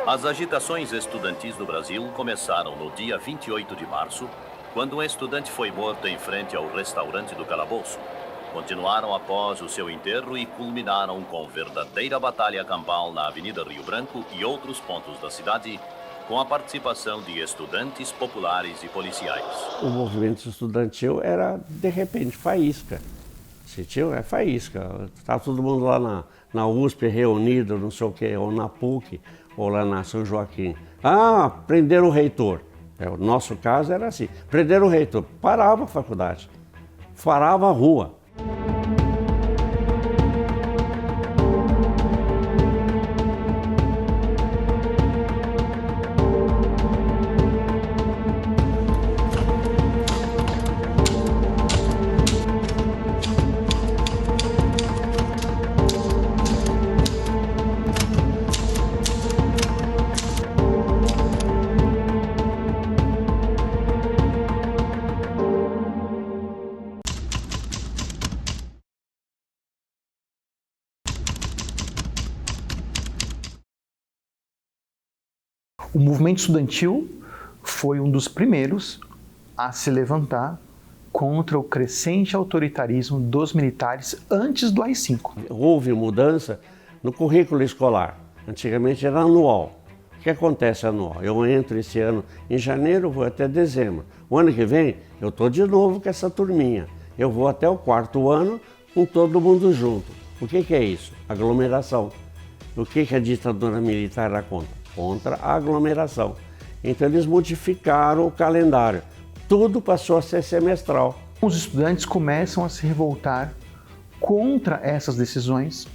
As agitações estudantis do Brasil começaram no dia 28 de março, quando um estudante foi morto em frente ao restaurante do Calabouço. Continuaram após o seu enterro e culminaram com verdadeira batalha campal na Avenida Rio Branco e outros pontos da cidade, com a participação de estudantes populares e policiais. O movimento estudantil era, de repente, faísca. Sentiu? É faísca. Estava todo mundo lá na USP reunido, não sei o quê, ou na PUC, ou lá na São Joaquim. Ah, prenderam o reitor. O nosso caso era assim, prenderam o reitor. Parava a faculdade, parava a rua. O movimento estudantil foi um dos primeiros a se levantar contra o crescente autoritarismo dos militares antes do AI-5. Houve mudança no currículo escolar. Antigamente era anual. O que acontece anual? Eu entro esse ano em janeiro, vou até dezembro. O ano que vem, eu estou de novo com essa turminha. Eu vou até o 4º ano com todo mundo junto. O que é isso? Aglomeração. O que a ditadura militar era contra? Contra a aglomeração. Então eles modificaram o calendário. Tudo passou a ser semestral. Os estudantes começam a se revoltar contra essas decisões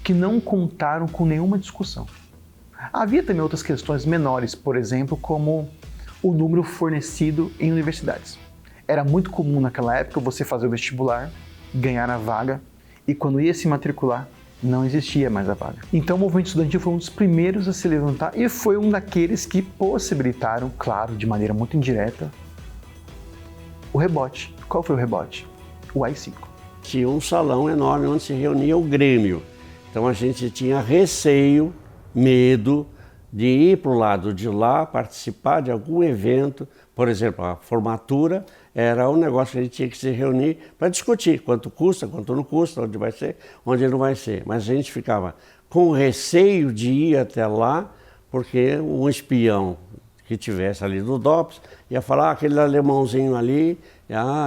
que não contaram com nenhuma discussão. Havia também outras questões menores, por exemplo, como o número fornecido em universidades. Era muito comum naquela época você fazer o vestibular, ganhar a vaga e quando ia se matricular, não existia mais a vaga. Então o movimento estudantil foi um dos primeiros a se levantar e foi um daqueles que possibilitaram, claro, de maneira muito indireta, o rebote. Qual foi o rebote? O AI-5. Tinha um salão enorme onde se reunia o Grêmio. Então a gente tinha receio, medo de ir para o lado de lá, participar de algum evento. Por exemplo, a formatura era um negócio que a gente tinha que se reunir para discutir quanto custa, quanto não custa, onde vai ser, onde não vai ser. Mas a gente ficava com receio de ir até lá, porque um espião que tivesse ali do DOPS ia falar, aquele alemãozinho ali,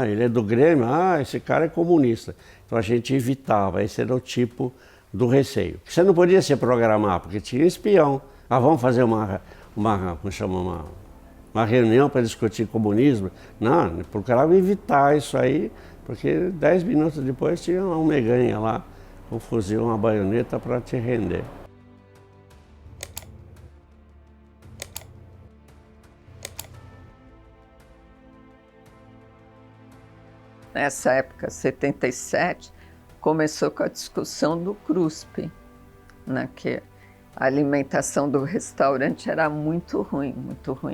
ele é do Grêmio, esse cara é comunista. Então a gente evitava, esse era o tipo do receio. Você não podia se programar, porque tinha espião. Vamos fazer uma reunião para discutir comunismo. Não, procurava evitar isso aí, porque 10 minutos depois tinha um meganha lá, um fuzil, uma baioneta para te render. Nessa época, 77, começou com a discussão do CRUSP, né, que a alimentação do restaurante era muito ruim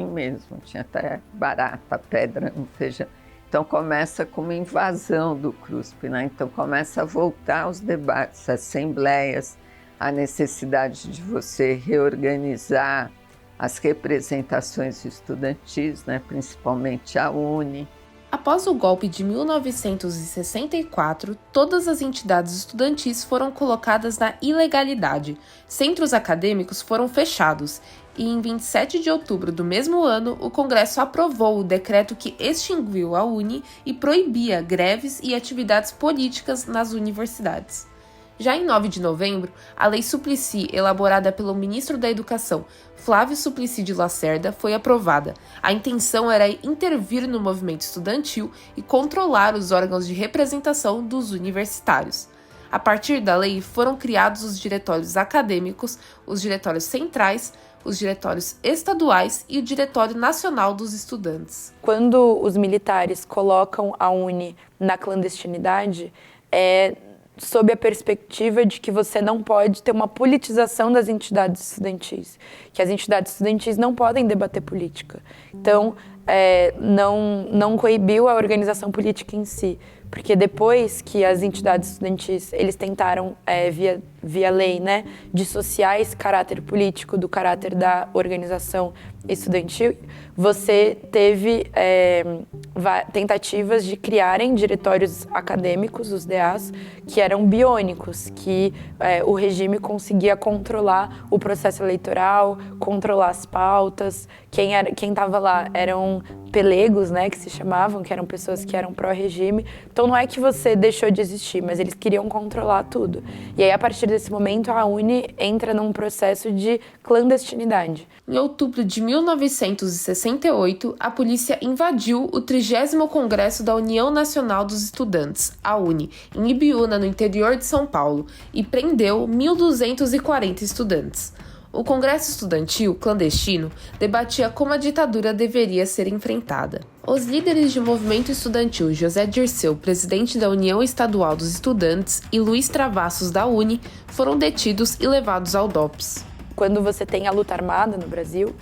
mesmo. Tinha até barata, pedra no feijão. Então começa com uma invasão do CRUSP, né? Então começa a voltar os debates, assembleias, a necessidade de você reorganizar as representações estudantis, né? Principalmente a UNE. Após o golpe de 1964, todas as entidades estudantis foram colocadas na ilegalidade. Centros acadêmicos foram fechados e, em 27 de outubro do mesmo ano, o Congresso aprovou o decreto que extinguiu a UNE e proibia greves e atividades políticas nas universidades. Já em 9 de novembro, a Lei Suplicy, elaborada pelo ministro da Educação, Flávio Suplicy de Lacerda, foi aprovada. A intenção era intervir no movimento estudantil e controlar os órgãos de representação dos universitários. A partir da lei, foram criados os diretórios acadêmicos, os diretórios centrais, os diretórios estaduais e o Diretório Nacional dos Estudantes. Quando os militares colocam a UNE na clandestinidade, sob a perspectiva de que você não pode ter uma politização das entidades estudantis, que as entidades estudantis não podem debater política. Então, não coibiu a organização política em si, Porque depois que as entidades estudantis, eles tentaram, via lei, né, dissociar esse caráter político do caráter da organização estudantil, você teve tentativas de criarem diretórios acadêmicos, os DAs, que eram biônicos, que o regime conseguia controlar o processo eleitoral, controlar as pautas. Quem estava lá eram pelegos, né, que se chamavam, que eram pessoas que eram pró-regime. Então não é que você deixou de existir, mas eles queriam controlar tudo. E aí, a partir desse momento, a UNE entra num processo de clandestinidade. Em outubro de 1968, a polícia invadiu o 30º Congresso da União Nacional dos Estudantes, a UNE, em Ibiúna, no interior de São Paulo, e prendeu 1.240 estudantes. O Congresso Estudantil, clandestino, debatia como a ditadura deveria ser enfrentada. Os líderes do movimento estudantil José Dirceu, presidente da União Estadual dos Estudantes, e Luiz Travassos, da UNE, foram detidos e levados ao DOPS. Quando você tem a luta armada no Brasil,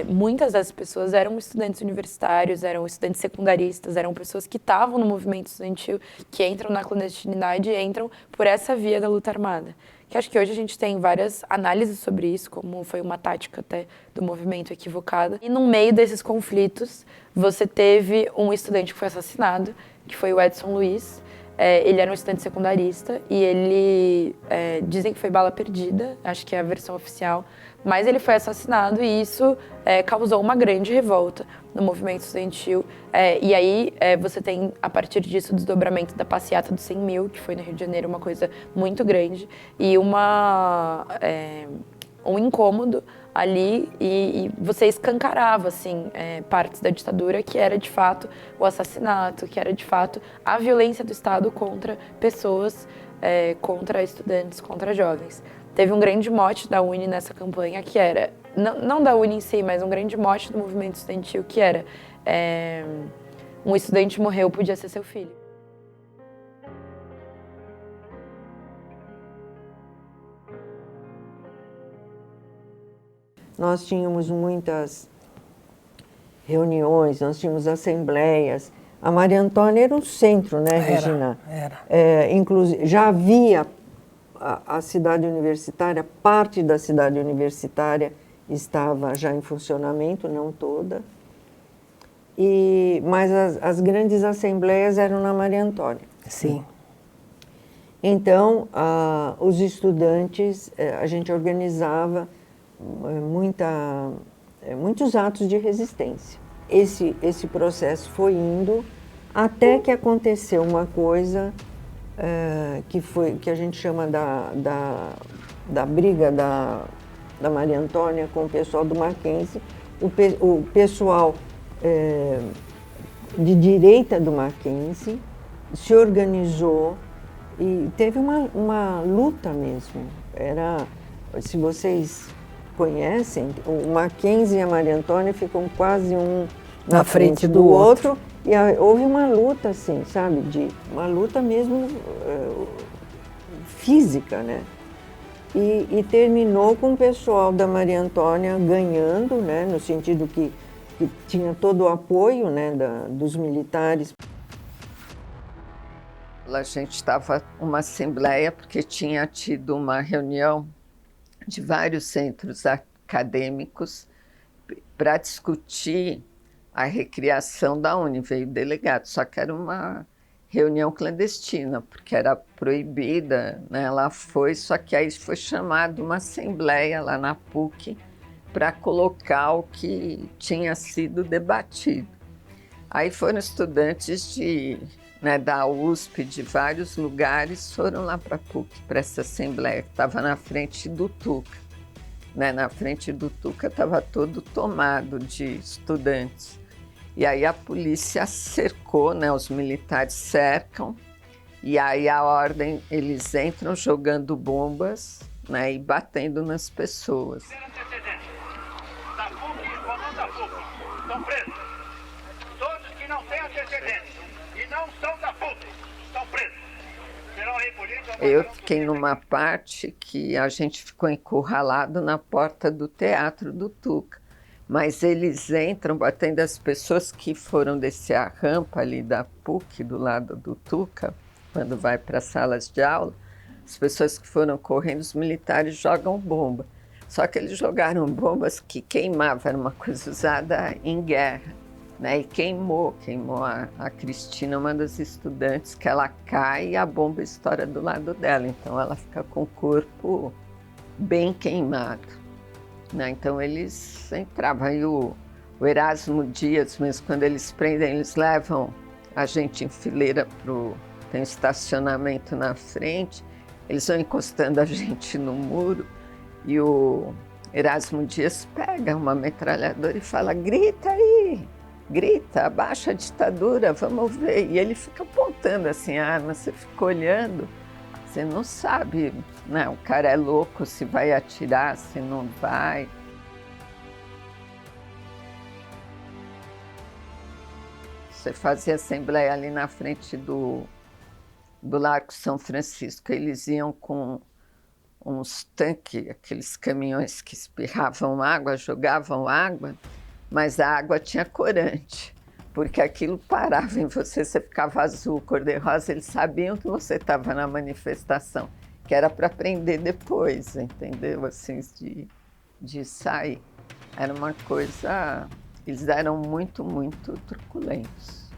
muitas das pessoas eram estudantes universitários, eram estudantes secundaristas, eram pessoas que estavam no movimento estudantil, que entram na clandestinidade e entram por essa via da luta armada. Que acho que hoje a gente tem várias análises sobre isso, como foi uma tática até do movimento equivocada. E no meio desses conflitos, você teve um estudante que foi assassinado, que foi o Edson Luiz. Ele era um estudante secundarista e ele, dizem que foi bala perdida, acho que é a versão oficial, mas ele foi assassinado e isso causou uma grande revolta no movimento estudantil. E aí você tem, a partir disso, o desdobramento da passeata dos 100 mil, que foi no Rio de Janeiro uma coisa muito grande, e um incômodo ali, e você escancarava assim, partes da ditadura, que era de fato o assassinato, que era de fato a violência do Estado contra pessoas, contra estudantes, contra jovens. Teve um grande mote da UNE nessa campanha, que era, não da UNE em si, mas um grande mote do movimento estudantil, que era um estudante morreu, podia ser seu filho. Nós tínhamos muitas reuniões, nós tínhamos assembleias. A Maria Antônia era um centro, né, Regina? Era. Inclusive, já havia a cidade universitária, parte da cidade universitária estava já em funcionamento, não toda. Mas as grandes assembleias eram na Maria Antônia. Sim. Então, os estudantes, a gente organizava muitos atos de resistência. Esse processo foi indo até que aconteceu uma coisa que a gente chama da briga da Maria Antônia com o pessoal do Mackenzie. O pessoal de direita do Mackenzie se organizou e teve uma luta mesmo. Se vocês conhecem, o Mackenzie e a Maria Antônia ficam quase um na frente do outro. E houve uma luta, assim, sabe? Uma luta mesmo física, né? E terminou com o pessoal da Maria Antônia ganhando, né? No sentido que tinha todo o apoio, né? Dos militares. A gente estava uma assembleia porque tinha tido uma reunião de vários centros acadêmicos para discutir a recriação da UNE. Veio delegado, só que era uma reunião clandestina, porque era proibida, né? Ela foi, só que aí foi chamada uma assembleia lá na PUC para colocar o que tinha sido debatido. Aí foram estudantes da USP, de vários lugares, foram lá para a PUC, para essa assembleia, que estava na frente do Tuca. Na frente do Tuca estava todo tomado de estudantes. E aí a polícia cercou, né? Os militares cercam, e aí a ordem, eles entram jogando bombas, né? E batendo nas pessoas. Da PUC ou não da PUC, estão presos. Todos que não têm antecedentes e não são da PUC, estão presos. Serão recolhidos. Eu fiquei numa parte que a gente ficou encurralado na porta do Teatro do Tuca. mas eles entram batendo as pessoas que foram descer a rampa ali da PUC, do lado do Tuca, quando vai para as salas de aula, as pessoas que foram correndo, os militares jogam bomba. Só que eles jogaram bombas que queimavam, era uma coisa usada em guerra, né? E queimou a Cristina, uma das estudantes, que ela cai e a bomba estoura do lado dela, então ela fica com o corpo bem queimado, né? Então eles entravam, aí o Erasmo Dias, mesmo quando eles prendem, eles levam a gente em fileira tem um estacionamento na frente, eles vão encostando a gente no muro e o Erasmo Dias pega uma metralhadora e fala: grita aí, grita, abaixa a ditadura, vamos ver. E ele fica apontando assim a arma, você fica olhando, você não sabe, né? O cara é louco, se vai atirar, se não vai. Você fazia assembleia ali na frente do Largo São Francisco. Eles iam com uns tanques, aqueles caminhões que espirravam água, jogavam água, mas a água tinha corante, porque aquilo parava em você, você ficava azul, cor-de-rosa, eles sabiam que você estava na manifestação, que era para prender depois, entendeu? Assim, de sair. Era uma coisa... Eles eram muito, muito truculentos.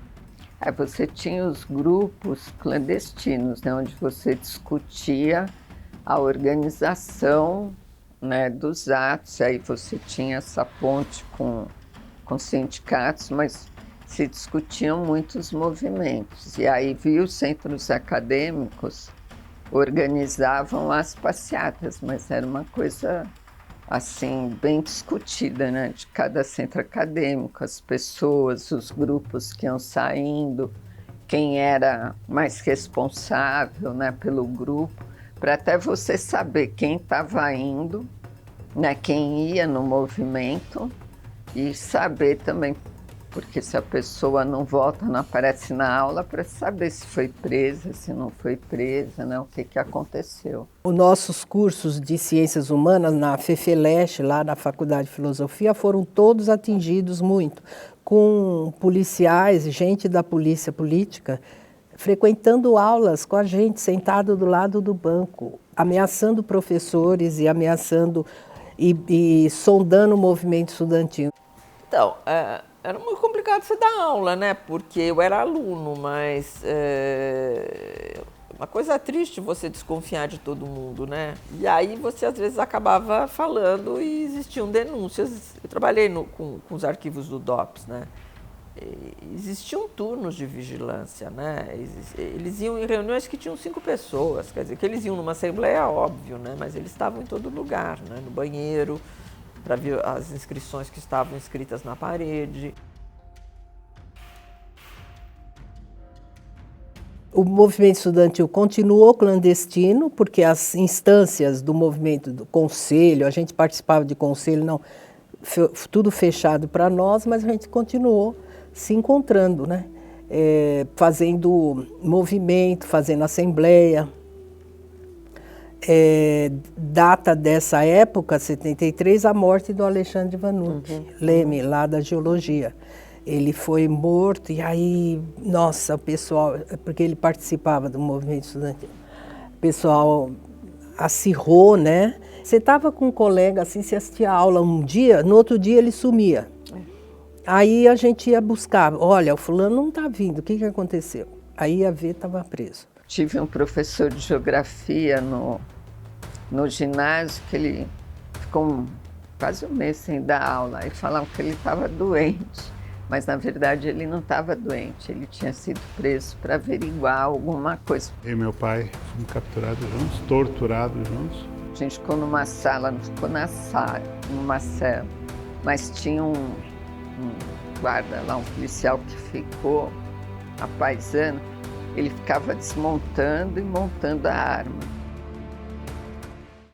Aí você tinha os grupos clandestinos, né, onde você discutia a organização, né, dos atos. Aí você tinha essa ponte com sindicatos, mas se discutiam muitos movimentos. E aí os centros acadêmicos organizavam as passeatas, mas era uma coisa assim bem discutida, né, de cada centro acadêmico, as pessoas, os grupos que iam saindo, quem era mais responsável, né, pelo grupo, para até você saber quem estava indo, né, quem ia no movimento, e saber também, porque se a pessoa não volta, não aparece na aula, para saber se foi presa, se não foi presa, né, o que aconteceu. Os nossos cursos de Ciências Humanas na FEFELESH, lá na Faculdade de Filosofia, foram todos atingidos muito, com policiais, gente da polícia política, frequentando aulas com a gente, sentado do lado do banco, ameaçando professores e ameaçando e sondando o movimento estudantil. Então, era muito complicado você dar aula, né? Porque eu era aluno, mas uma coisa triste você desconfiar de todo mundo, né? E aí você às vezes acabava falando e existiam denúncias. Eu trabalhei com os arquivos do DOPS, né? Existiam turnos de vigilância, né? Eles iam em reuniões que tinham 5 pessoas, quer dizer, que eles iam numa assembleia, óbvio, né? Mas eles estavam em todo lugar, né? No banheiro, para ver as inscrições que estavam escritas na parede. O movimento estudantil continuou clandestino, porque as instâncias do movimento, do conselho, a gente participava de conselho, não, tudo fechado para nós, mas a gente continuou se encontrando, né? Fazendo movimento, fazendo assembleia. Data dessa época, 73, a morte do Alexandre Vanucci, Leme, lá da geologia. Ele foi morto e aí, nossa, o pessoal, porque ele participava do movimento estudantil, o pessoal acirrou, né? Você estava com um colega assim, você assistia a aula um dia, no outro dia ele sumia. Aí a gente ia buscar, olha, o fulano não está vindo, o que aconteceu? Aí ia ver, estava preso. Tive um professor de geografia no ginásio que ele ficou quase um mês sem dar aula e falavam que ele estava doente, mas na verdade ele não estava doente, ele tinha sido preso para averiguar alguma coisa. Eu e meu pai fomos capturados juntos, torturados juntos. A gente ficou numa sala, não ficou na sala, numa cela, mas tinha um guarda lá, um policial que ficou, a paisano, ele ficava desmontando e montando a arma.